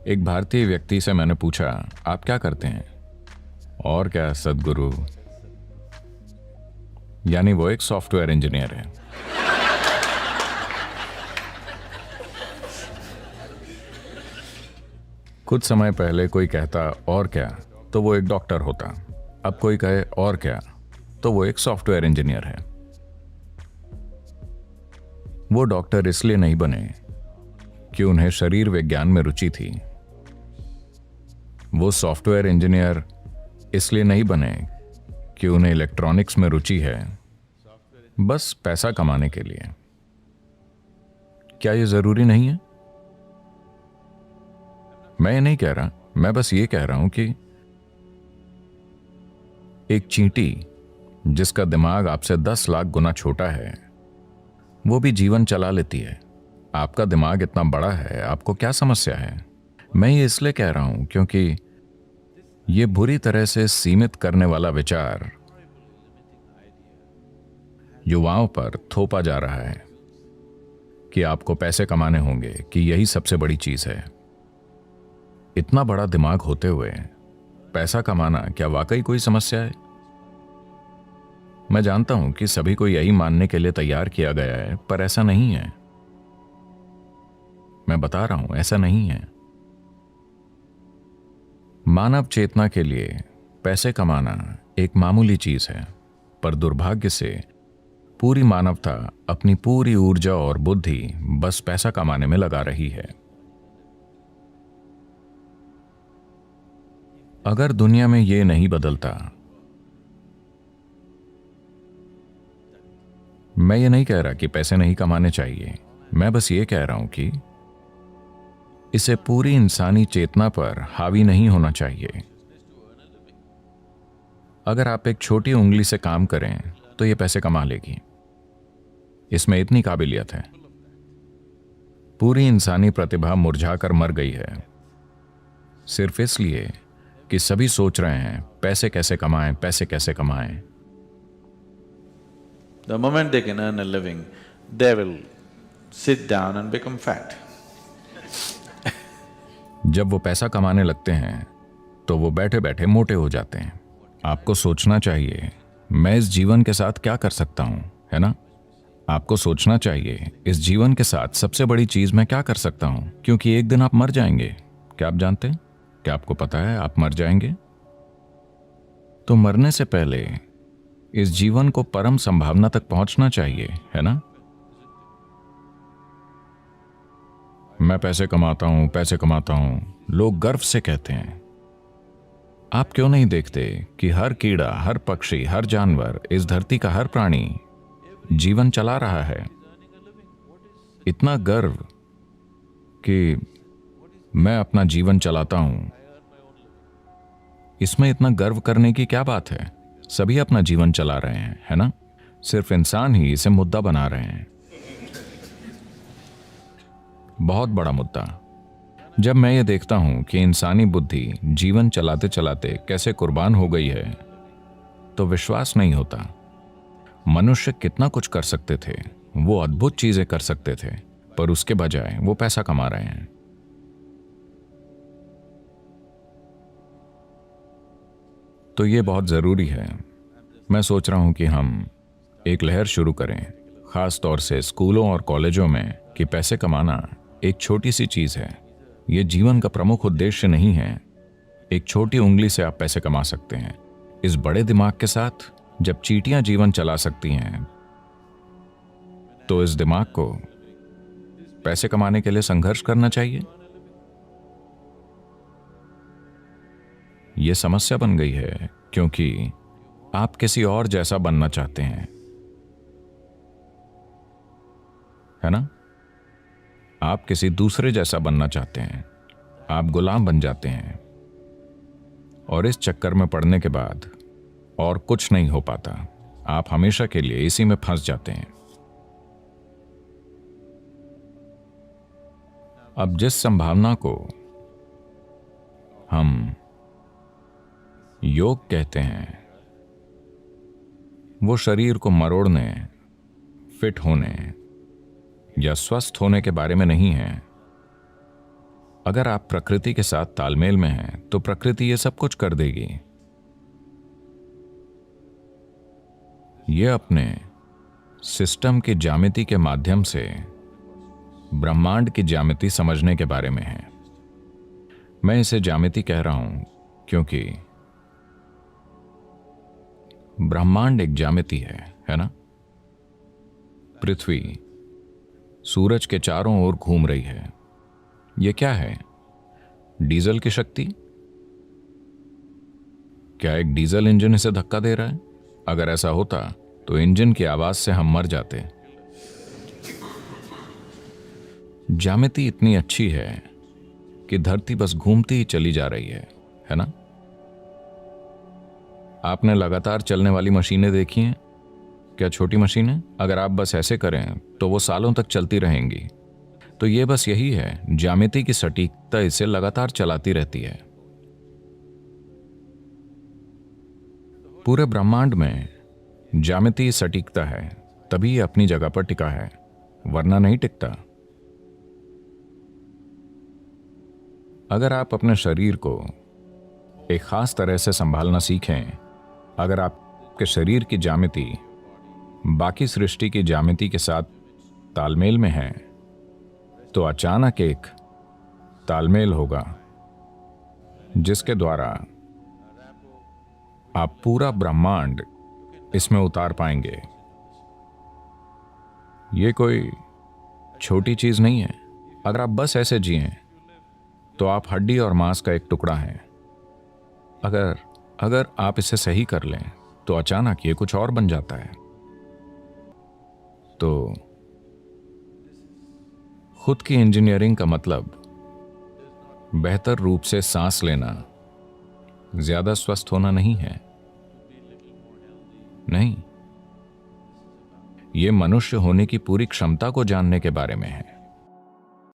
एक भारतीय व्यक्ति से मैंने पूछा, आप क्या करते हैं? और क्या सदगुरु, यानी वो एक सॉफ्टवेयर इंजीनियर है। कुछ समय पहले कोई कहता और क्या, तो वो एक डॉक्टर होता। अब कोई कहे और क्या, तो वो एक सॉफ्टवेयर इंजीनियर है। वो डॉक्टर इसलिए नहीं बने कि उन्हें शरीर विज्ञान में रुचि थी। वो सॉफ्टवेयर इंजीनियर इसलिए नहीं बने कि उन्हें इलेक्ट्रॉनिक्स में रुचि है, बस पैसा कमाने के लिए। क्या ये जरूरी नहीं है? मैं ये नहीं कह रहा, मैं बस ये कह रहा हूं कि एक चींटी जिसका दिमाग आपसे 10 लाख गुना छोटा है, वो भी जीवन चला लेती है। आपका दिमाग इतना बड़ा है, आपको क्या समस्या है? मैं ये इसलिए कह रहा हूं क्योंकि ये बुरी तरह से सीमित करने वाला विचार युवाओं पर थोपा जा रहा है कि आपको पैसे कमाने होंगे, कि यही सबसे बड़ी चीज है। इतना बड़ा दिमाग होते हुए पैसा कमाना क्या वाकई कोई समस्या है? मैं जानता हूं कि सभी को यही मानने के लिए तैयार किया गया है, पर ऐसा नहीं है। मैं बता रहा हूं, ऐसा नहीं है। मानव चेतना के लिए पैसे कमाना एक मामूली चीज है, पर दुर्भाग्य से पूरी मानवता अपनी पूरी ऊर्जा और बुद्धि बस पैसा कमाने में लगा रही है। अगर दुनिया में ये नहीं बदलता, मैं ये नहीं कह रहा कि पैसे नहीं कमाने चाहिए, मैं बस ये कह रहा हूं कि इसे पूरी इंसानी चेतना पर हावी नहीं होना चाहिए। अगर आप एक छोटी उंगली से काम करें तो ये पैसे कमा लेगी, इसमें इतनी काबिलियत है। पूरी इंसानी प्रतिभा मुरझाकर मर गई है, सिर्फ इसलिए कि सभी सोच रहे हैं पैसे कैसे कमाएं, पैसे कैसे कमाएं। The moment they can earn a living, they will sit down and become fat. जब वो पैसा कमाने लगते हैं तो वो बैठे बैठे मोटे हो जाते हैं। आपको सोचना चाहिए, मैं इस जीवन के साथ क्या कर सकता हूं, है ना? आपको सोचना चाहिए, इस जीवन के साथ सबसे बड़ी चीज मैं क्या कर सकता हूं, क्योंकि एक दिन आप मर जाएंगे। क्या आप जानते हैं? क्या आपको पता है आप मर जाएंगे? तो मरने से पहले इस जीवन को परम संभावना तक पहुंचना चाहिए, है ना? मैं पैसे कमाता हूं, पैसे कमाता हूं, लोग गर्व से कहते हैं। आप क्यों नहीं देखते कि हर कीड़ा, हर पक्षी, हर जानवर, इस धरती का हर प्राणी जीवन चला रहा है? इतना गर्व कि मैं अपना जीवन चलाता हूं, इसमें इतना गर्व करने की क्या बात है? सभी अपना जीवन चला रहे हैं, है ना? सिर्फ इंसान ही इसे मुद्दा बना रहे हैं। बहुत बड़ा मुद्दा। जब मैं ये देखता हूं कि इंसानी बुद्धि जीवन चलाते चलाते कैसे कुर्बान हो गई है, तो विश्वास नहीं होता। मनुष्य कितना कुछ कर सकते थे, वो अद्भुत चीजें कर सकते थे, पर उसके बजाय वो पैसा कमा रहे हैं। तो ये बहुत जरूरी है। मैं सोच रहा हूं कि हम एक लहर शुरू करें, खास तौर से स्कूलों और कॉलेजों में, कि पैसे कमाना एक छोटी सी चीज है। यह जीवन का प्रमुख उद्देश्य नहीं है। एक छोटी उंगली से आप पैसे कमा सकते हैं। इस बड़े दिमाग के साथ जब चींटियां जीवन चला सकती हैं, तो इस दिमाग को पैसे कमाने के लिए संघर्ष करना चाहिए। यह समस्या बन गई है क्योंकि आप किसी और जैसा बनना चाहते हैं, है ना? आप किसी दूसरे जैसा बनना चाहते हैं। आप गुलाम बन जाते हैं और इस चक्कर में पड़ने के बाद और कुछ नहीं हो पाता। आप हमेशा के लिए इसी में फंस जाते हैं। अब जिस संभावना को हम योग कहते हैं, वो शरीर को मरोड़ने, फिट होने या स्वस्थ होने के बारे में नहीं है। अगर आप प्रकृति के साथ तालमेल में हैं तो प्रकृति ये सब कुछ कर देगी। ये अपने सिस्टम की ज्यामिति के माध्यम से ब्रह्मांड की ज्यामिति समझने के बारे में है। मैं इसे ज्यामिति कह रहा हूं क्योंकि ब्रह्मांड एक ज्यामिति है ना? पृथ्वी सूरज के चारों ओर घूम रही है। यह क्या है? डीजल की शक्ति? क्या एक डीजल इंजन इसे धक्का दे रहा है? अगर ऐसा होता तो इंजन की आवाज से हम मर जाते। ज्यामिति इतनी अच्छी है कि धरती बस घूमती ही चली जा रही है ना? आपने लगातार चलने वाली मशीनें देखी हैं? क्या छोटी मशीनें? अगर आप बस ऐसे करें तो वो सालों तक चलती रहेंगी। तो ये बस यही है, ज्यामिति की सटीकता इसे लगातार चलाती रहती है। पूरे ब्रह्मांड में ज्यामिति सटीकता है, तभी ये अपनी जगह पर टिका है, वरना नहीं टिकता। अगर आप अपने शरीर को एक खास तरह से संभालना सीखें, अगर आपके शरीर की ज्यामिति बाकी सृष्टि की ज्यामिति के साथ तालमेल में है, तो अचानक एक तालमेल होगा जिसके द्वारा आप पूरा ब्रह्मांड इसमें उतार पाएंगे। ये कोई छोटी चीज नहीं है। अगर आप बस ऐसे जिएं तो आप हड्डी और मांस का एक टुकड़ा हैं। अगर आप इसे सही कर लें तो अचानक ये कुछ और बन जाता है। तो खुद की इंजीनियरिंग का मतलब बेहतर रूप से सांस लेना, ज्यादा स्वस्थ होना नहीं है। नहीं, ये मनुष्य होने की पूरी क्षमता को जानने के बारे में है।